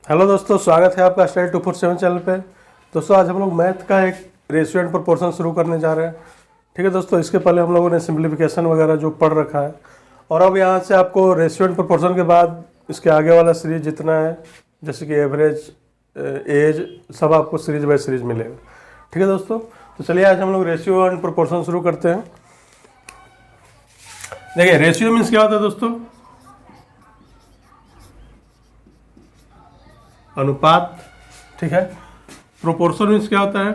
Hello दोस्तों, स्वागत है आपका स्टाइल 247 चैनल पे। दोस्तों आज हम लोग मैथ का एक रेशियो एंड प्रोपोर्शन शुरू करने जा रहे हैं। ठीक है दोस्तों, इसके पहले हम लोगों ने सिंप्लीफिकेशन वगैरह जो पढ़ रखा है, और अब यहाँ से आपको रेशियो एंड प्रोपोर्शन के बाद इसके आगे वाला सीरीज जितना है, जैसे कि एवरेज, एज, सब आपको सीरीज बाय सीरीज मिलेगा। ठीक है दोस्तों, तो चलिए आज हम लोग रेशियो एंड प्रोपोर्शन शुरू करते हैं। देखिए, रेशियो मीन्स क्या होता है दोस्तों? अनुपात। ठीक है। प्रोपोर्शन मीन्स क्या होता है?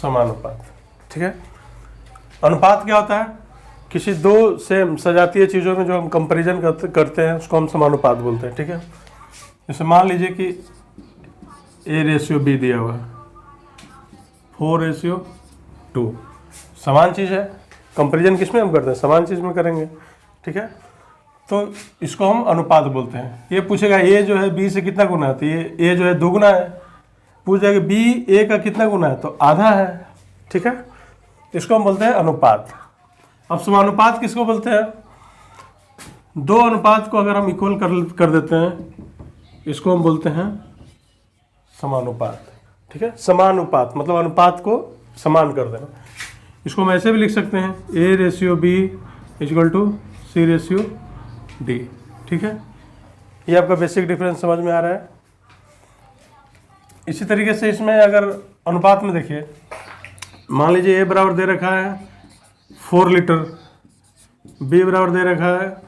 समानुपात। ठीक है। अनुपात क्या होता है? किसी दो सेम सजातीय चीज़ों में जो हम कंपैरिजन करते हैं उसको हम समानुपात बोलते हैं। ठीक है। जैसे मान लीजिए कि A रेशियो B दिया हुआ है, 4:2, समान चीज़ है। कंपैरिजन किस में हम करते हैं? समान चीज़ में करेंगे। ठीक है। तो इसको हम अनुपात बोलते हैं। ये पूछेगा A जो है B से कितना गुना है, तो ये A जो है 2 गुना है। पूछ जाएगा B A का कितना गुना है, तो आधा है। ठीक है। इसको हम बोलते हैं अनुपात। अब समानुपात किसको बोलते हैं? दो अनुपात को अगर हम इक्वल कर देते हैं, इसको हम बोलते हैं समानुपात। ठीक है। समानुपात मतलब अनुपात को समान कर देना। इसको हम ऐसे भी लिख सकते हैं, A ratio B = C ratio D। ठीक है। ये आपका बेसिक डिफरेंस समझ में आ रहा है। इसी तरीके से इसमें अगर अनुपात में देखिए, मान लीजिए A बराबर दे रखा है 4 लीटर, B बराबर दे रखा है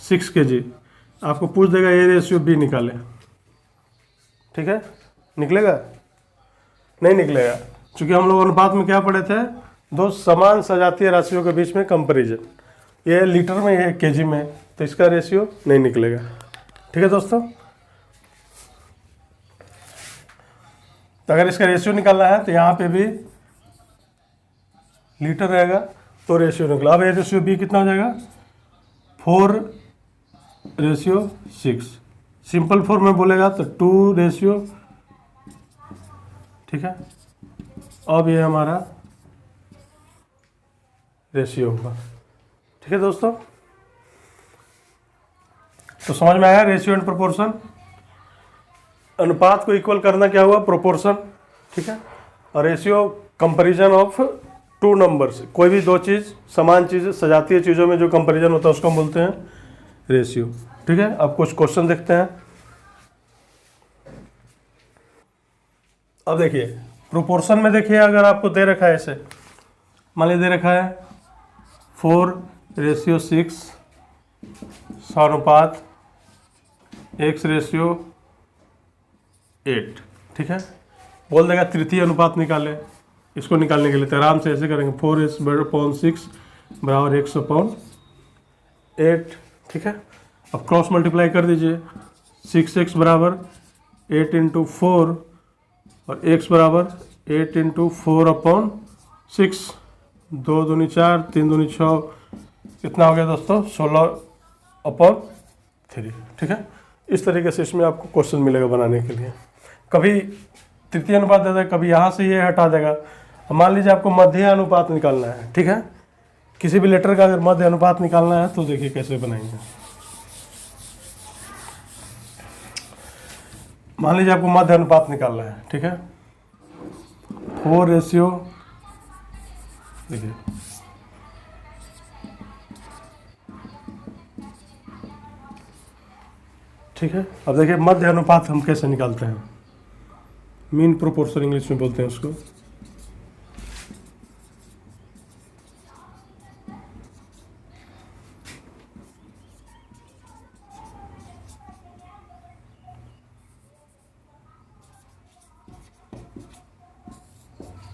6 kg। आपको पूछ देगा A रेशियो B निकाले। ठीक है। निकलेगा? नहीं निकलेगा, क्योंकि हम लोग अनुपात में क्या पढ़े थे? दो समान सजातीय राशियों के बीच में कंपैरिजन। ये लीटर में, ये केजी में, तो इसका रेशियो नहीं निकलेगा। ठीक है दोस्तों। तो अगर इसका रेशियो निकालना है तो यहाँ पे भी लीटर रहेगा तो रेशियो निकला। अब ये रेशियो B कितना हो जाएगा? 4:6। सिंपल फॉर्म में बोलेगा तो 2:। ठीक है। अब ये हमारा रेशियो होगा। ठीक है दोस्तों, तो समझ में आया रेशियो एंड प्रोपोर्शन। अनुपात को इक्वल करना क्या हुआ? प्रोपोर्शन। ठीक है। और ratio comparison of two numbers, कोई भी दो चीज़, समान चीज़, सजातीय चीज़ों में जो कंपैरिजन होता है उसको हम बोलते हैं रेशियो। ठीक है। अब कुछ क्वेश्चन देखते हैं। अब देखिए प्रोपोर्शन में, देखिए अगर आपको दे रखा है ऐसे, मान लीजिए दे रखा है 4:6 समानुपात X रेशियो 8। ठीक है। बोल देगा तृतीय अनुपात निकाले। इसको निकालने के लिए तो आराम से ऐसे करेंगे, 4/6 बराबर X/8। ठीक है। अब क्रॉस मल्टीप्लाई कर दीजिए। 6x बराबर 8 × 4 और x बराबर 8 × 4/6। 2 दूनी 4, 3 दूनी 6, कितना हो गया दोस्तों? 16/3। ठीक है। इस तरीके से इसमें आपको क्वेश्चन मिलेगा बनाने के लिए। कभी तृतीय अनुपात देता है, कभी यहाँ से ये हटा देगा। मान लीजिए आपको मध्य अनुपात निकालना है। ठीक है। किसी भी लेटर का अगर मध्य अनुपात निकालना है तो देखिए कैसे बनाएंगे। मान लीजिए आपको मध्य अनुपात निकालना है। ठीक है। 4 रेशियो, देखिए ठीक है। अब देखिए मध्य अनुपात हम कैसे निकालते हैं। मीन प्रोपोर्शन इंग्लिश में बोलते हैं उसको।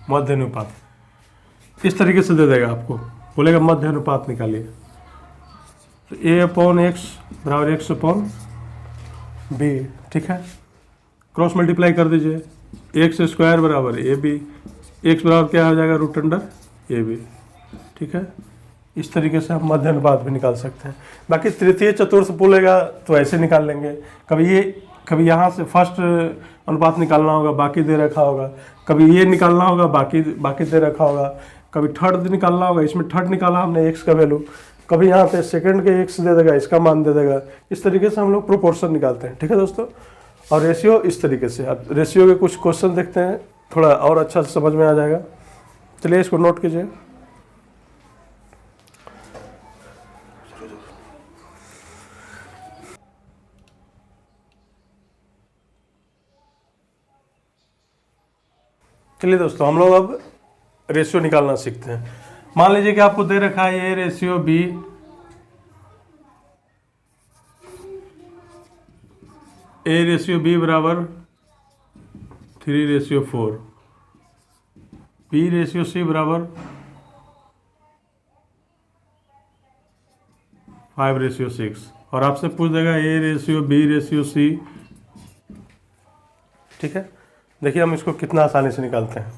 मध्य अनुपात इस तरीके से दे देगा आपको, बोलेगा मध्य अनुपात निकालिए। तो A/X बराबर X/B। ठीक है। क्रॉस मल्टीप्लाई कर दीजिए। x² बराबर AB। x बराबर क्या हो जाएगा? √AB। ठीक है। इस तरीके से हम मध्य अनुपात भी निकाल सकते हैं। बाकी तृतीय चतुर्थ बोलेगा तो ऐसे निकाल लेंगे। कभी यहाँ से फर्स्ट अनुपात निकालना होगा, बाकी दे रखा होगा। कभी ये निकालना होगा, बाकी दे रखा होगा। कभी थर्ड निकालना होगा, इसमें थर्ड निकाला हमने x का वैल्यू, कभी यहाँ पे सेकंड के x दे देगा, इसका मान दे देगा। इस तरीके से हम लोग प्रोपोर्शन निकालते हैं, ठीक है दोस्तों। और रेशियो इस तरीके से। अब रेशियो के कुछ क्वेश्चन देखते हैं, थोड़ा और अच्छा से समझ में आ जाएगा। चलिए इसको नोट कीजिए। चलिए दोस्तों, हम लोग अब रेशियो निकालना सीखते हैं। मान लीजिए कि आपको दे रखा है A ratio B, A ratio B बराबर 3:4, बी रेशियो सी बराबर 5:6, और आपसे पूछ देगा A ratio B ratio C, ठीक है। देखिए हम इसको कितना आसानी से निकालते हैं।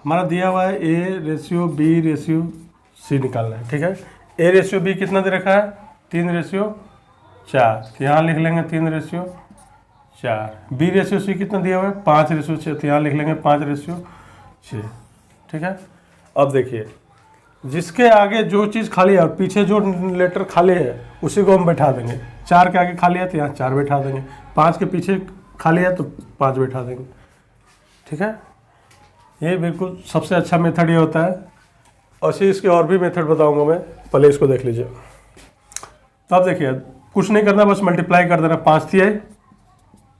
हमारा दिया हुआ है A ratio B ratio C निकालना है, ठीक है। ए रेशियो बी कितना दे रखा है, 3:4, तो यहाँ लिख लेंगे 3:4। बी रेशियो सी कितना दिया हुआ है, 5:6, तो यहाँ लिख लेंगे 5:6, ठीक है। अब देखिए, जिसके आगे जो चीज़ खाली है और पीछे जो लेटर खाली है उसी को हम बैठा देंगे। 4 के आगे खाली है तो यहाँ 4 बैठा देंगे, 5 के पीछे खाली है तो 5 बैठा देंगे, ठीक है। ये बिल्कुल सबसे अच्छा मेथड ये होता है। और इसके और भी मेथड बताऊंगा मैं, पहले इसको देख लीजिए। तो अब देखिए, कुछ नहीं करना, बस मल्टीप्लाई कर देना। 5 थी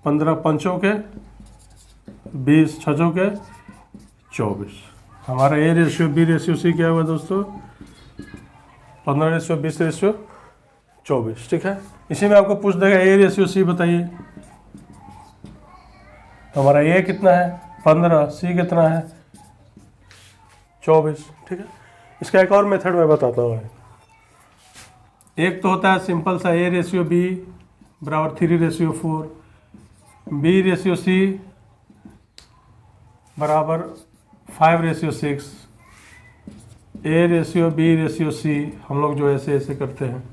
15 पंचों के 20 छचों के 24। हमारा A ratio B ratio C क्या हुआ दोस्तों, 15:20:24, ठीक है। इसी में आपको पूछ देगा ए रेशियो सी बताइए। हमारा ए कितना है 15, सी कितना है 24, ठीक है। इसका एक और मेथड मैं बताता हूँ। एक तो होता है सिंपल सा, ए रेशियो बी बराबर 3:4, बी रेशियो सी बराबर 5:6, A ratio B ratio C हम लोग जो ऐसे ऐसे करते हैं,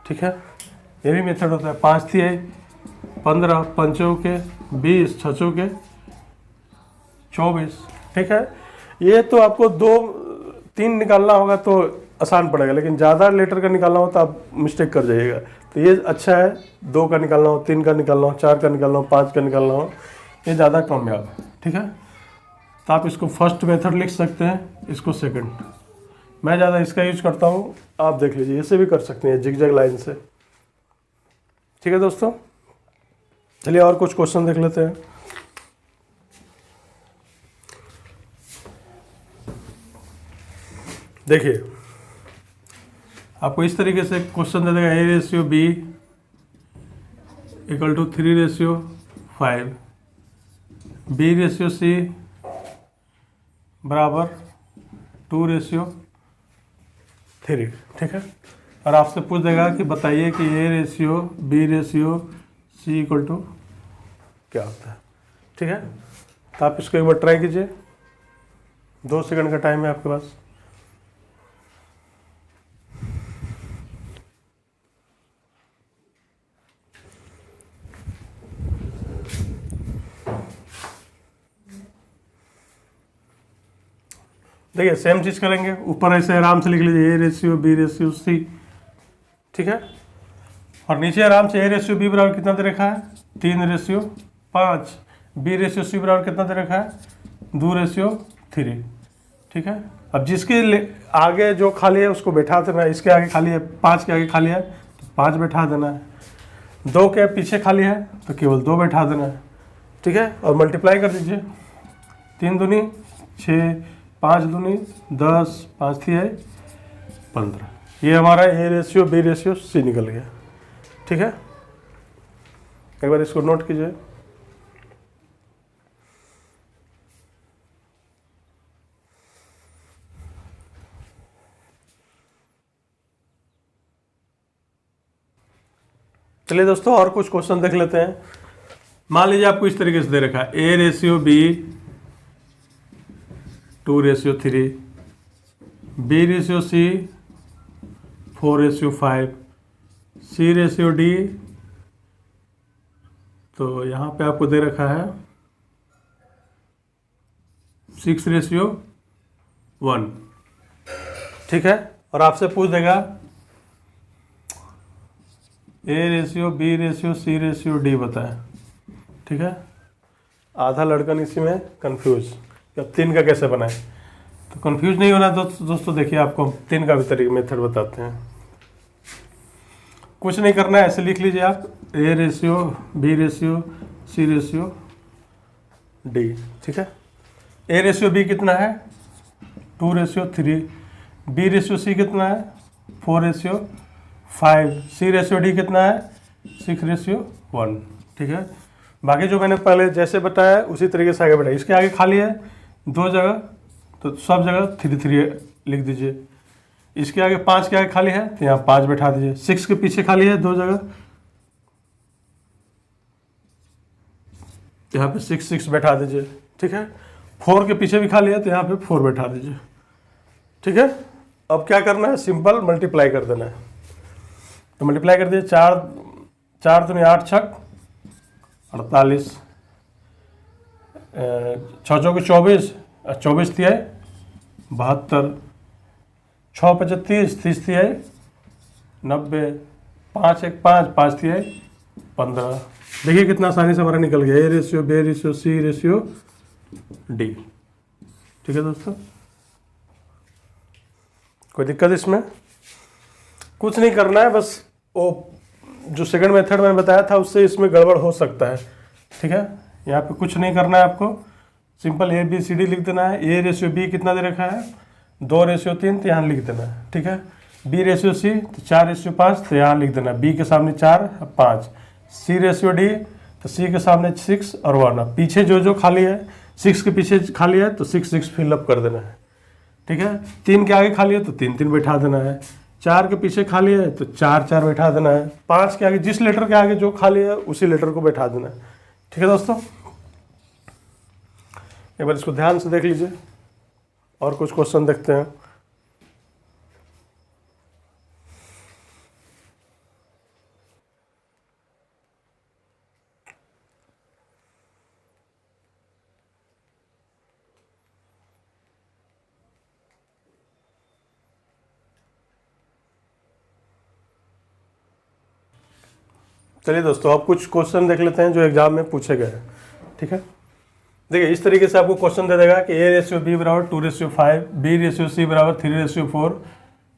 ठीक है। ये भी मेथड होता है। 5 थी 15 पंचों के 20 छचों के 24, ठीक है। ये तो आपको 2-3 निकालना होगा तो आसान पड़ेगा, लेकिन ज़्यादा लेटर का निकालना हो तो आप मिस्टेक कर जाइएगा। तो ये अच्छा है, 2 का निकालना हो, 3 का निकालना हो, 4 का निकालना हो, 5 का निकालना हो, ये ज़्यादा कामयाब है, ठीक है। तो आप इसको फर्स्ट मेथड लिख सकते हैं, इसको सेकंड। मैं ज़्यादा इसका यूज करता हूँ, आप देख लीजिए, इससे भी कर सकते हैं जिगजैग लाइन से, ठीक है दोस्तों। चलिए और कुछ क्वेश्चन देख लेते हैं। देखिए, आपको इस तरीके से क्वेश्चन दे देगा, A ratio B equal to 3:5, B ratio C बराबर 2:3, ठीक है। और आपसे पूछ देगा कि बताइए कि A ratio B ratio C equal to क्या होता है, ठीक है। तो आप इसको एक बार ट्राई कीजिए, 2 सेकंड का टाइम है आपके पास। देखिए सेम चीज़ करेंगे, ऊपर ऐसे आराम से लिख लीजिए A ratio B ratio C, ठीक है। और नीचे आराम से ए रेशियो बी बराबर कितना दे रखा है 3:5, बी रेशियो सी बराबर कितना दे रखा है 2:3, ठीक है। अब जिसके आगे जो खाली है उसको बैठा देना है। इसके आगे खाली है, 5 के आगे खाली है तो 5 बैठा देना है, 2 के पीछे खाली है तो केवल 2 बैठा देना है, ठीक है। और मल्टीप्लाई कर दीजिए, 3 दूनी 6, 5 दूनी 10, 5 थी 15। ये हमारा A ratio B ratio C निकल गया, ठीक है। एक बार इसको नोट कीजिए। चलिए दोस्तों और कुछ क्वेश्चन देख लेते हैं। मान लीजिए आपको इस तरीके से दे रखा है A ratio B 2:3, B ratio C 4:5, C ratio D, तो यहाँ पे आपको दे रखा है 6:1, ठीक है। और आपसे पूछ देगा A:B:C बताएं, ठीक है। आधा लड़कन इसी में कंफ्यूज कि अब 3 का कैसे बनाएं। तो कंफ्यूज नहीं होना दोस्तों देखिए आपको 3 का भी तरीका मेथड बताते हैं। कुछ नहीं करना है, ऐसे लिख लीजिए आप A:B:C:D, ठीक है। A:B कितना है 2:3, B:C कितना है 4:5, C:D कितना है 6:1, ठीक है। बाकी जो मैंने पहले जैसे बताया उसी तरीके से आगे बढ़ाइए। इसके आगे खाली है 2 जगह, तो सब जगह 3 लिख दीजिए। इसके आगे 5 के आगे खाली है तो यहाँ 5 बैठा दीजिए। 6 के पीछे खाली है 2 जगह, यहाँ पे 6 बैठा दीजिए, ठीक है। 4 के पीछे भी खाली है तो यहाँ पे 4 बैठा दीजिए, ठीक है। अब क्या करना है, सिंपल मल्टीप्लाई कर देना है। तो मल्टीप्लाई कर दिए, 4 दूनी 8 छक 48, 6 चौके 24, 24 तिहाई 72, 6 पचे 30 तिहाई 90, 5 1 5, 5 तिहाई 15। देखिए कितना आसानी से हमारा निकल गया A:B:C:D, ठीक है दोस्तों। कोई दिक्कत इसमें? कुछ नहीं करना है, बस वो जो सेकंड मेथड मैंने बताया था उससे इसमें गड़बड़ हो सकता है, ठीक है। यहाँ पे कुछ नहीं करना है आपको, सिंपल ABCD लिख देना है। A:B कितना दे रखा है 2:3, तो यहाँ लिख देना है, ठीक है। B:C तो 4:5, तो यहाँ लिख देना, B के सामने 4 5, C:D तो C के सामने 6 और 1। अब पीछे जो खाली है 6 के पीछे खाली है तो 6 फिलअप कर देना है, ठीक है। 3 के आगे खाली है तो 3 बैठा देना है। 4 के पीछे खाली है तो 4 बैठा देना है। 5 के आगे जिस लेटर के आगे जो खाली है उसी लेटर को बैठा देना है, ठीक है दोस्तों। एक बार इसको ध्यान से देख लीजिए और कुछ क्वेश्चन देखते हैं। चलिए दोस्तों, अब कुछ क्वेश्चन देख लेते हैं जो एग्जाम में पूछे गए हैं, ठीक है। देखिए इस तरीके से आपको क्वेश्चन दे देगा कि A:B = 2:5, B:C = 3:4।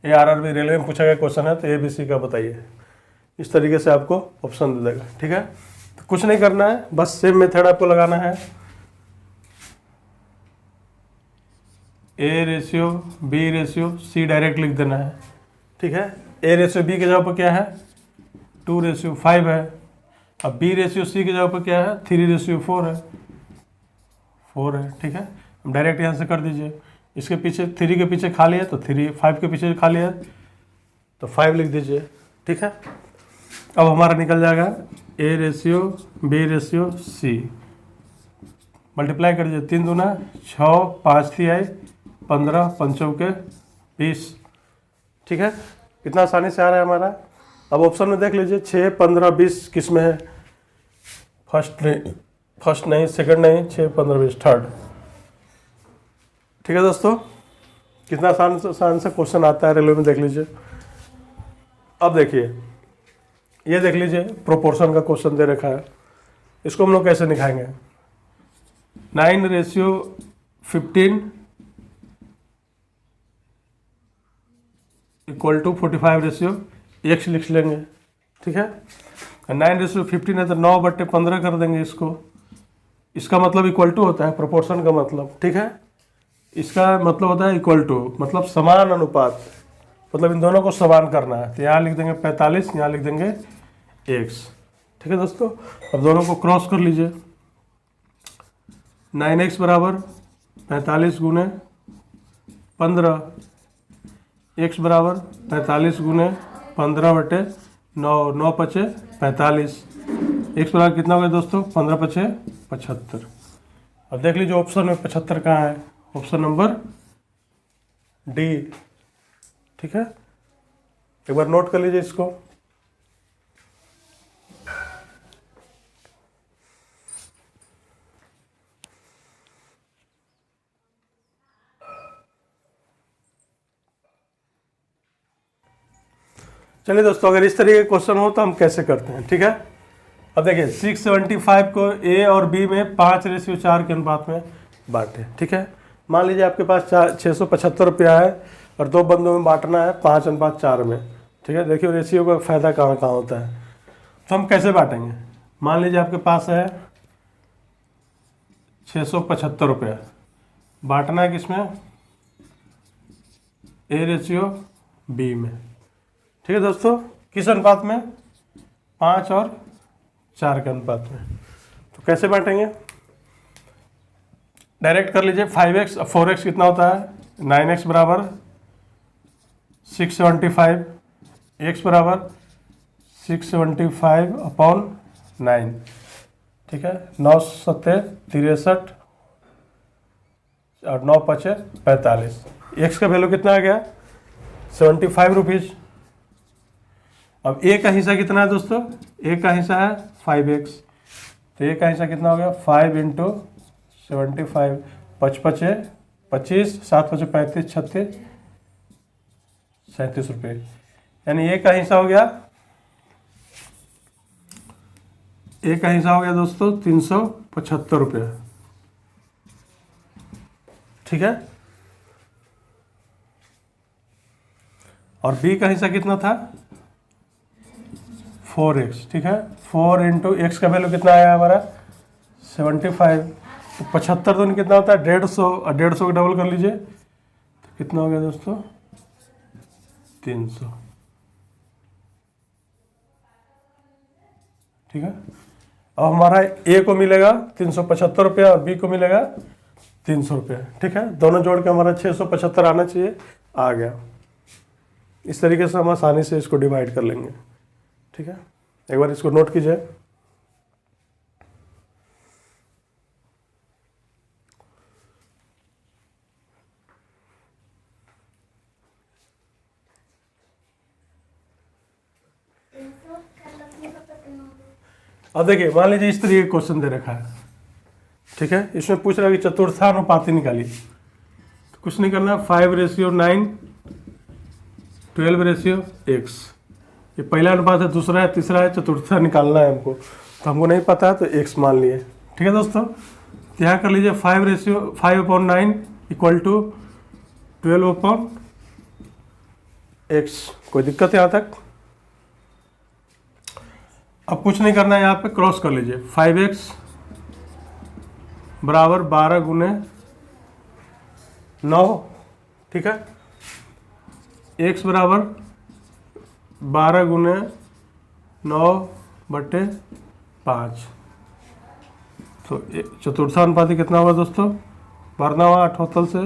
ये RRB रेलवे में पूछा गया क्वेश्चन है, तो ABC का बताइए। इस तरीके से आपको ऑप्शन दे देगा, ठीक है। तो कुछ नहीं करना है, बस सेम मेथड आपको लगाना है। A:B:C डायरेक्ट लिख देना है, ठीक है। A:B के जगह पर क्या है 2:5 है। अब B:C के जगह पर क्या है 3:4 है, 4 है, ठीक है। अब डायरेक्ट यहाँ से कर दीजिए। इसके पीछे 3 के पीछे खाली है तो 3, 5 के पीछे खाली है तो 5 लिख दीजिए, ठीक है। अब हमारा निकल जाएगा A:B:C। मल्टीप्लाई कर दीजिए, 3 दूना 6, 5 तिहाई 15, 5 चौके 20, ठीक है। कितना आसानी से आ रहा है हमारा। अब ऑप्शन में देख लीजिए 6, 15, 20 किस में है, फर्स्ट नहीं, सेकंड नहीं, 6, 15, 20 थर्ड, ठीक है दोस्तों। कितना आसान से क्वेश्चन आता है रेलवे में, देख लीजिए। अब देखिए ये देख लीजिए, प्रोपोर्शन का क्वेश्चन दे रखा है। इसको हम लोग कैसे दिखाएंगे, 9:15 = 45:x लिख लेंगे, ठीक है। 9:15 है तो 9/15 कर देंगे इसको। इसका मतलब इक्वल टू होता है प्रोपोर्शन का मतलब, ठीक है। इसका मतलब होता है इक्वल टू, मतलब समान अनुपात, मतलब इन दोनों को समान करना है। तो यहाँ लिख देंगे 45, यहाँ लिख देंगे x, ठीक है दोस्तों। अब दोनों को क्रॉस कर लीजिए। 9x = 45 × 15, x = 45 × 15/9, 9 पचे 45, x बराबर कितना हो गया दोस्तों 15 पचे 75। अब देख लीजिए ऑप्शन में 75 कहाँ है, ऑप्शन नंबर डी, ठीक है। एक बार नोट कर लीजिए इसको। चलिए दोस्तों, अगर इस तरीके के क्वेश्चन हो तो हम कैसे करते हैं, ठीक है। अब देखिए 675 को ए और बी में 5:4 के अनुपात में बांटे, ठीक है। मान लीजिए आपके पास 675 रुपया है और 2 बंदों में बांटना है 5:4 में, ठीक है। देखिए रेशियो का फायदा कहाँ कहाँ होता है। तो हम कैसे बांटेंगे, मान लीजिए आपके पास है 675 रुपया, बांटना है किसमें, A/B में, ठीक है दोस्तों। किस अनुपात में, 5 और 4 के अनुपात में। तो कैसे बांटेंगे, डायरेक्ट कर लीजिए। 5x 4x कितना होता है, 9x बराबर 675, x बराबर 675/9, ठीक है। 9 7 63 और 9 5 45। x का वैल्यू कितना आ गया, 75 रुपीज़। अब a का हिस्सा कितना है दोस्तों, a का हिस्सा है 5x, तो a का हिस्सा कितना हो गया, 5 × 75, 5 5 25, 7 5 35, 36 37 रुपये। यानी a का हिस्सा हो गया, a का हिस्सा हो गया दोस्तों 375 रुपये, ठीक है। और b का हिस्सा कितना था, 4x, ठीक है। 4 × x का वैल्यू कितना आया हमारा, 75। तो 75 दूनी कितना होता है, 150, और 150 को डबल कर लीजिए तो कितना हो गया दोस्तों, 300, ठीक है। अब हमारा a को मिलेगा 375 रुपया और b को मिलेगा 300 रुपया, ठीक है। दोनों जोड़ के हमारा 675 आना चाहिए, आ गया। इस तरीके से हम आसानी से इसको डिवाइड कर लेंगे, ठीक है। एक बार इसको नोट कीजिए। अब देखिए, मान लीजिए इस तरीके का क्वेश्चन दे रखा है, ठीक है। इसमें पूछ रहा है कि चतुर्थानुपाती निकालिए। तो कुछ नहीं करना, 5:9, 12:x। ये पहला अनुपात है, दूसरा है, तीसरा है, चतुर्था निकालना है हमको। तो हमको नहीं पता है तो x मान लिए, ठीक है दोस्तों। तो यहाँ कर लीजिए 5/9 = 12/x। कोई दिक्कत है यहाँ तक। अब कुछ नहीं करना है, यहाँ पे क्रॉस कर लीजिए। 5x बराबर 12 × 9, ठीक है। x बराबर 12 × 9/5। तो चतुर्थानुपाती कितना होगा दोस्तों, 12वां 8 से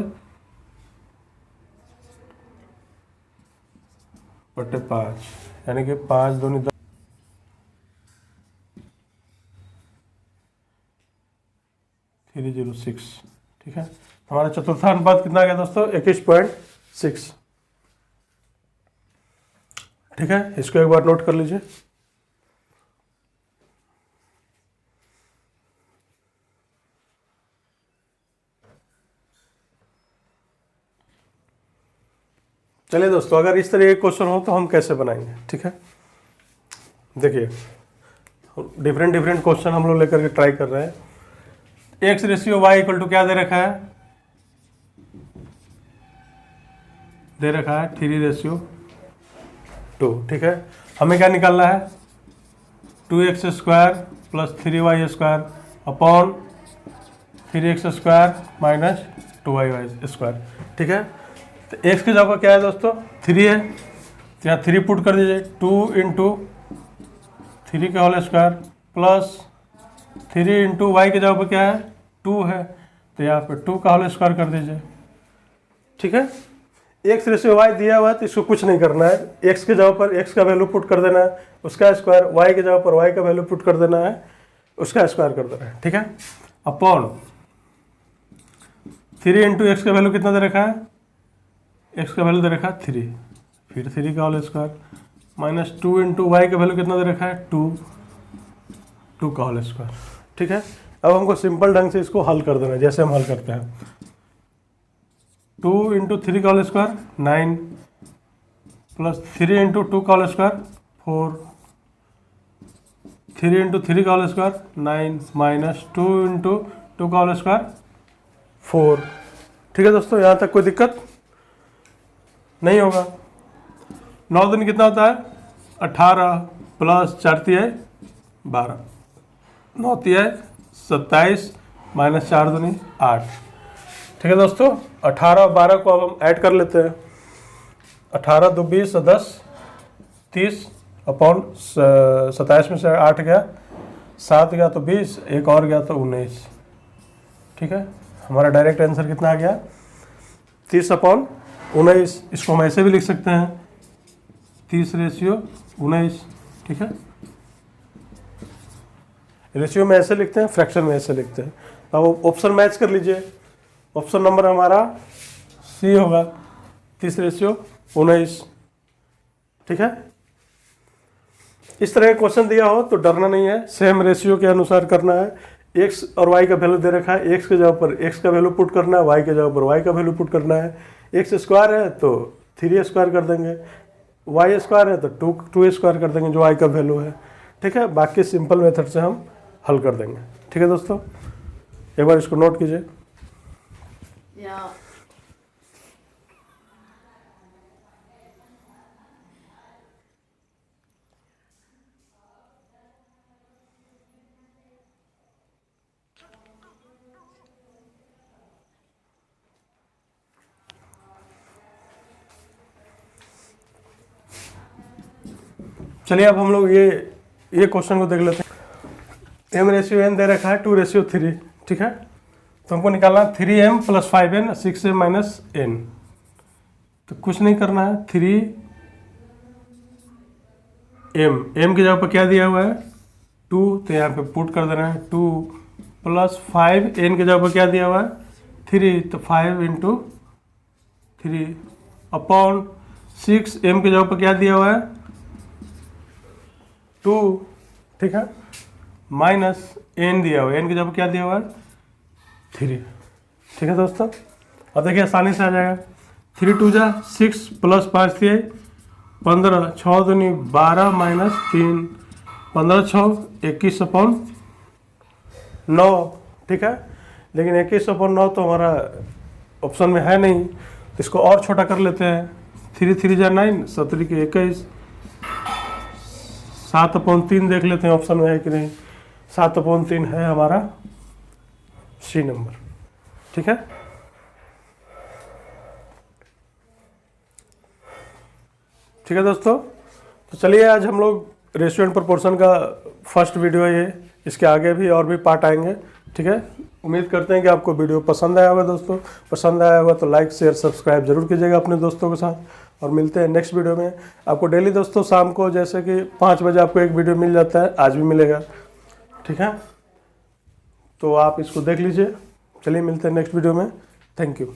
बटे 5, यानी कि 5 दूनी 10, 306, ठीक है। हमारा चतुर्थानुपात कितना आ गया दोस्तों, 21.6, ठीक है। इसको एक बार नोट कर लीजिए। चलिए दोस्तों, अगर इस तरह के क्वेश्चन हो तो हम कैसे बनाएंगे, ठीक है। देखिए डिफरेंट क्वेश्चन हम लोग लेकर के ट्राई कर रहे हैं। x/y = क्या दे रखा है, दे रखा है 3:2, ठीक है। हमें क्या निकालना है, 2x² + 3y² upon 3x² - 2y² ठीक है। तो x की जगह क्या है दोस्तों, 3 है, तो यहाँ 3 पुट कर दीजिए। 2 × 3 का होल स्क्वायर प्लस 3 × y की जगह पर क्या है, 2 है, तो यहाँ पे 2 का होल स्क्वायर कर दीजिए, ठीक है। x/y दिया हुआ है तो इसको कुछ नहीं करना है। x के जगह पर x का वैल्यू पुट कर देना है, उसका स्क्वायर, y के जगह पर y का वैल्यू पुट कर देना है, उसका स्क्वायर कर देना है, ठीक है। अपॉन 3 × x का वैल्यू कितना दे रखा है, x का वैल्यू दे रखा है 3, फिर 3 का होल स्क्वायर माइनस 2 × y का वैल्यू कितना दे रखा है 2 का होल स्क्वायर, ठीक है। अब हमको सिंपल ढंग से इसको हल कर देना है, जैसे हम हल करते हैं। 2 × 3 का होल स्क्वायर 9, प्लस 3 इंटू 2 का होल स्क्वायर 4, 3 इंटू 3 का होल स्क्वायर 9 माइनस 2 इंटू 2 का होल स्क्वायर 4। ठीक है दोस्तों, यहाँ तक कोई दिक्कत नहीं होगा। 9 दिन कितना होता है 18 प्लस 4 तिहाई 12, 9 तिहाई 27 माइनस 4 दूनी 8। ठीक है दोस्तों, 18 और 12 को अब हम ऐड कर लेते हैं। 18 2 20 और 10 30 अपॉन 27 में से 8 गया, 7 गया तो 20, एक और गया तो 19। ठीक है, हमारा डायरेक्ट आंसर कितना आ गया 30 अपॉन 19। इसको हम ऐसे भी लिख सकते हैं 30/19। ठीक है, रेशियो में ऐसे लिखते हैं, फ्रैक्शन में ऐसे लिखते हैं। अब ऑप्शन मैच कर लीजिए। ऑप्शन नंबर हमारा सी होगा 30/19। ठीक है, इस तरह का क्वेश्चन दिया हो तो डरना नहीं है, सेम रेशियो के अनुसार करना है। एक्स और वाई का वैल्यू दे रखा है, एक्स के जगह पर एक्स का वैल्यू पुट करना है, वाई के जगह पर वाई का वैल्यू पुट करना है। एक्स स्क्वायर है तो 3 स्क्वायर कर देंगे, वाई स्क्वायर है तो 2 स्क्वायर कर देंगे जो वाई का वैल्यू है। ठीक है, बाकी सिंपल मेथड से हम हल कर देंगे। ठीक है दोस्तों, एक बार इसको नोट कीजिए। चलिए अब हम लोग ये क्वेश्चन को देख लेते हैं। m/n दे रखा है 2/3। ठीक है, तो हमको निकालना 3m + 5n 6m - n। तो कुछ नहीं करना है, 3m की जगह पर क्या दिया हुआ है 2, तो यहाँ पे पुट कर देना है 2 + 5n की जगह पर क्या दिया हुआ है 3, तो 5 × 3 अपॉन 6m की जगह पर क्या दिया हुआ है 2। ठीक है, माइनस n दिया हुआ है, n की जगह क्या दिया हुआ है 3। ठीक है दोस्तों, अब देखिए आसानी से आ जाएगा। 3 2 जा 6 + 5 तिहाई 15, 6 दूनी 12 माइनस 3, 15 6 21 अपॉन 9। ठीक है, लेकिन 21 अपॉन 9 तो हमारा ऑप्शन में है नहीं, तो इसको और छोटा कर लेते हैं। 3 3 जा 9, 17 के 21, 7/3 देख लेते हैं ऑप्शन में है कि नहीं। 7/3 है हमारा सी नंबर। ठीक है, ठीक है दोस्तों, तो चलिए आज हम लोग रेशियो एंड प्रोपोर्शन का फर्स्ट वीडियो है ये, इसके आगे भी और भी पार्ट आएंगे। ठीक है, उम्मीद करते हैं कि आपको वीडियो पसंद आया होगा। दोस्तों पसंद आया होगा तो लाइक शेयर सब्सक्राइब जरूर कीजिएगा अपने दोस्तों के साथ, और मिलते हैं नेक्स्ट वीडियो में। आपको डेली दोस्तों शाम को जैसे कि 5 बजे आपको एक वीडियो मिल जाता है, आज भी मिलेगा। ठीक है, तो आप इसको देख लीजिए। चलिए मिलते हैं नेक्स्ट वीडियो में। Thank you.